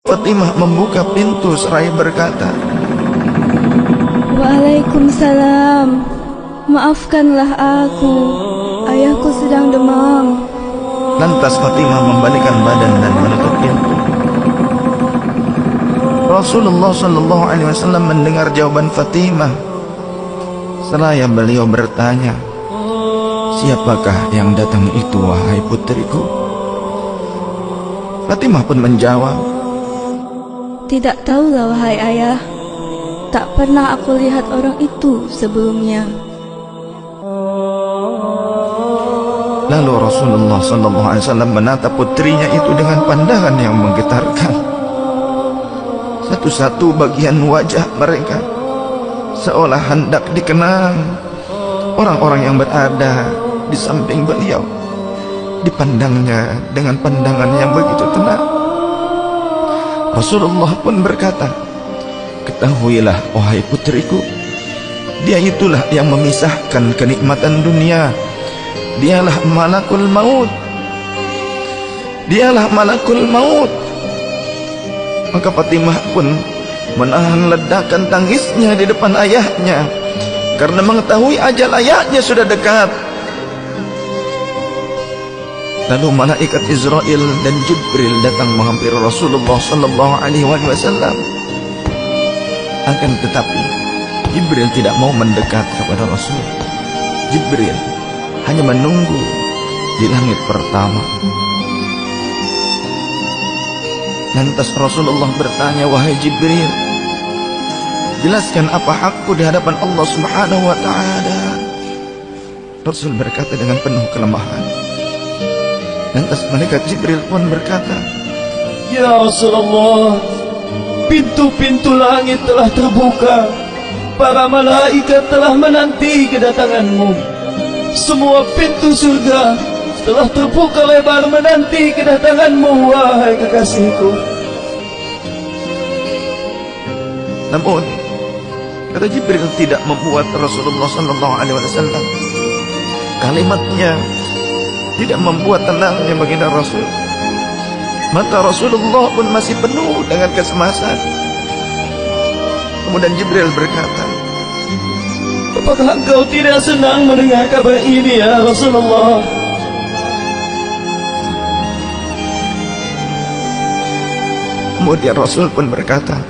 Fatimah membuka pintu seraya berkata, Waalaikumsalam. Maafkanlah aku, ayahku sedang demam. Lantas Fatimah membalikkan badan dan menutup pintu. Rasulullah sallallahu alaihi wasallam mendengar jawaban Fatimah. Seraya beliau bertanya, "Siapakah yang datang itu, wahai putriku?" Fatimah pun menjawab, Tidak tahulah wahai ayah. Tak pernah aku lihat orang itu sebelumnya. Lalu Rasulullah sallallahu alaihi wasallam menatap putrinya itu dengan pandangan yang menggetarkan. Satu-satu bagian wajah mereka seolah hendak dikenang. Orang-orang yang berada di samping beliau dipandangnya dengan pandangan yang begitu tenang. Rasulullah pun berkata, "Ketahuilah wahai putriku, dia itulah yang memisahkan kenikmatan dunia. Dialah malakul maut. Dialah malakul maut." Maka Fatimah pun menahan ledakan tangisnya di depan ayahnya karena mengetahui ajal ayahnya sudah dekat. Lalu malaikat Israel dan Jibril datang menghampiri Rasulullah sallallahu alaihi wasallam. Akan tetapi Jibril tidak mau mendekat kepada Rasul. Jibril hanya menunggu di langit pertama. Lantas Rasulullah bertanya, "Wahai Jibril, jelaskan apa hakku di hadapan Allah Subhanahu wa taala?" Rasul berkata dengan penuh kelemahan. Lantas malaikat Jibril pun berkata, Ya Rasulullah, pintu-pintu langit telah terbuka. Para malaikat telah menanti kedatanganmu. Semua pintu surga telah terbuka lebar menanti kedatanganmu, wahai kekasihku. Namun kata Jibril tidak membuat Rasulullah sallallahu alaihi wasallam. Kalimatnya tidak membuat tenangnya baginda Rasul. Mata Rasulullah pun masih penuh dengan kecemasan. Kemudian Jibril berkata, Apakah engkau tidak senang mendengar kabar ini, ya Rasulullah? Kemudian Rasul pun berkata,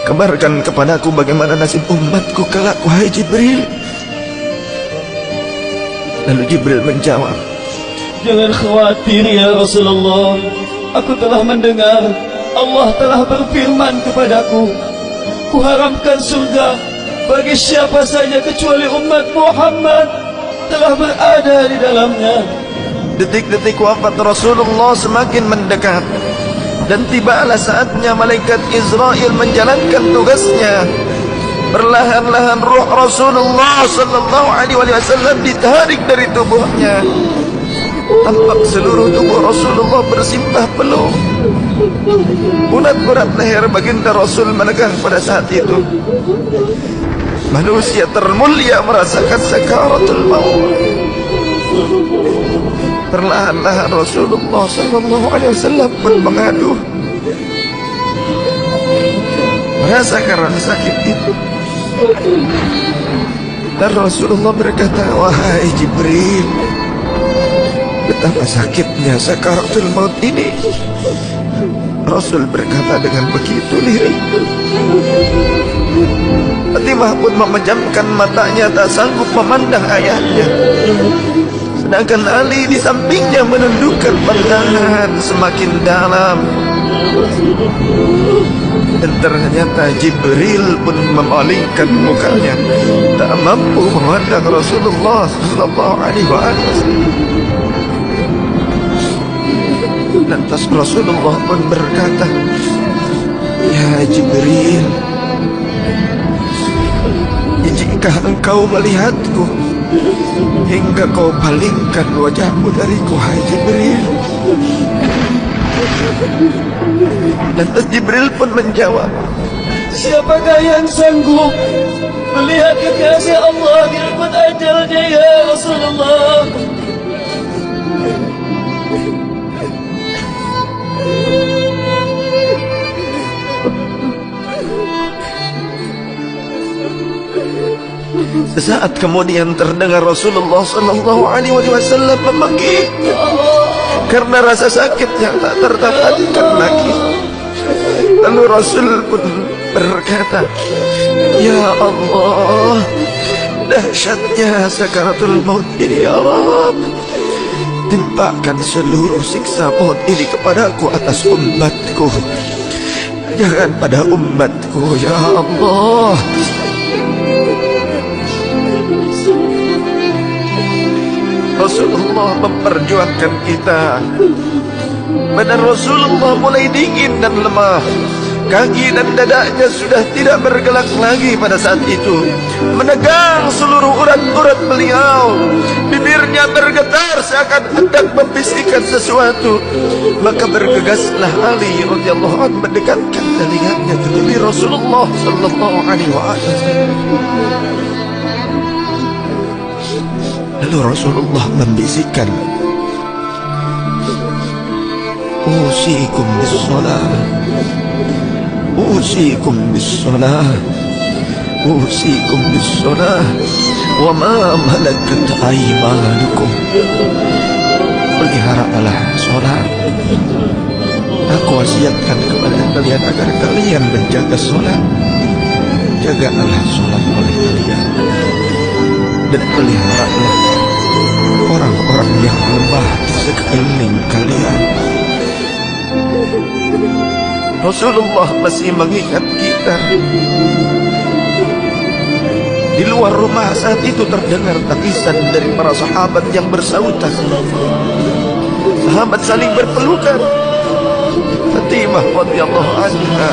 "Kabarkan kepadaku bagaimana nasib umatku kelak, wahai Jibril." Lalu Jibril menjawab, Jangan khawatir ya Rasulullah. Aku telah mendengar Allah telah berfirman kepadaku, Kuharamkan surga bagi siapa saja kecuali umat Muhammad telah berada di dalamnya. Detik-detik wafat Rasulullah semakin mendekat, dan tibalah saatnya malaikat Israel menjalankan tugasnya. Perlahan-lahan ruh Rasulullah sallallahu alaihi wasallam ditarik dari tubuhnya. Tampak seluruh tubuh Rasulullah bersimpah peluh. Urat-urat leher baginda Rasul menegang pada saat itu. Manusia termulia merasakan sakaratul maut. Perlahan-lahan Rasulullah sallallahu alaihi wasallam pun mengadu merasakan sakit itu. Dan Rasulullah berkata, "Wahai Jibril, betapa sakitnya sakaratul maut ini." Rasul berkata dengan begitu lirik. Fatimah pun memejamkan matanya, tak sanggup memandang ayahnya. Sedangkan Ali di sampingnya menundukkan pandangan semakin dalam. Dan ternyata Jibril pun memalingkan mukanya, tak mampu memandang Rasulullah sallallahu alaihi wasallam. Lantas Rasulullah pun berkata, "Ya Jibril, jika engkau melihatku hingga kau palingkan wajahmu dariku, hai Jibril." Lantas Jibril pun menjawab, Siapakah yang sanggup melihat kekasih Allah direnggut ajalnya, ya Rasulullah? Sesaat kemudian terdengar Rasulullah sallallahu alaihi wasallam memanggil karena rasa sakit yang tak tertahankan lagi. Lalu Rasul pun berkata, "Ya Allah, dahsyatnya sakaratul maut ini ya Rabb. Timpakan seluruh siksa maut ini kepadaku atas umatku. Jangan pada umatku ya Allah." Rasulullah memperjuangkan kita. Badan Rasulullah mulai dingin dan lemah. Kaki dan dadanya sudah tidak bergerak lagi pada saat itu. Menegang seluruh urat-urat beliau. Bibirnya bergetar seakan hendak membisikkan sesuatu. Maka bergegaslah Ali radhiyallahu anhu mendekatkan telinganya ke bibir Rasulullah sallallahu alaihi wasallam. Lalu Rasulullah membisikkan, "Usikum bis-shalah, usikum bis-shalah, usikum bis-shalah, wa ma malakat aymanukum." Peliharalah salat. Aku wasiatkan kepada kalian agar kalian menjaga salat. Jagalah salat oleh kalian dan peliharalah orang-orang yang lemah di sekeliling kalian. Rasulullah masih mengingat kita. Di luar rumah saat itu terdengar tangisan dari para sahabat yang bersautan. Sahabat saling berpelukan. Fatimah radhiyallahu anha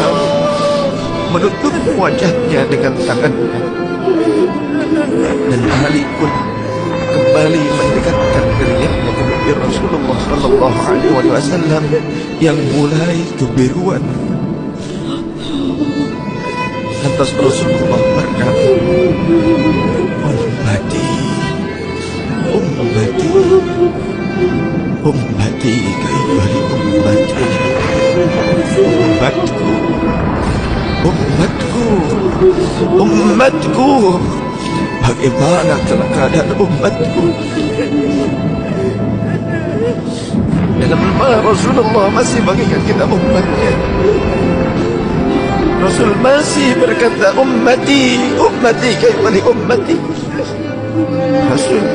menutup wajahnya dengan tangannya, dan Ali pun kembali mendekatkan dirinya ke bibir Rasulullah sallallahu alaihi wasallam yang mulai kebiruan. Lantas Rasulullah berkata, "Ummati, ummati, ummati, kaifali ummati, ummatku, ummatku, ummatku. Bagaimana keadaan umatku?" Dengan lemah Rasulullah masih mengingat kita umatnya. Rasul masih berkata, "Ummati, ummati, kaifali ummati." Rasul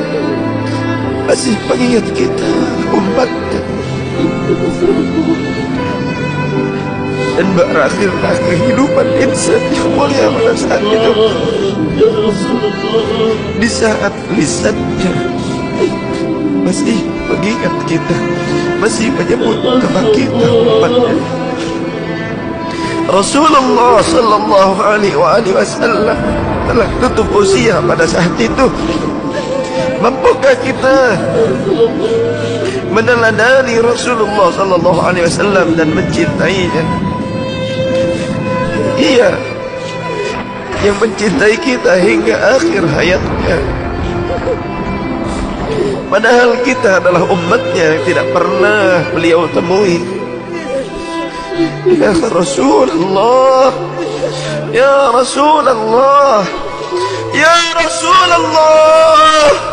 masih mengingat kita umatnya. Dan berakhirlah kehidupan insan yang mulia pada saat itu. Di saat lisannya masih mengingat kita, masih menyebut nama kita umatnya. Rasulullah sallallahu alaihi wasallam telah tutup usia pada saat itu. Mampukah kita meneladani Rasulullah sallallahu alaihi wasallam dan mencintainya? Ia yang mencintai kita hingga akhir hayatnya. Padahal kita adalah umatnya yang tidak pernah beliau temui. Ya Rasulullah, ya Rasulullah, ya Rasulullah.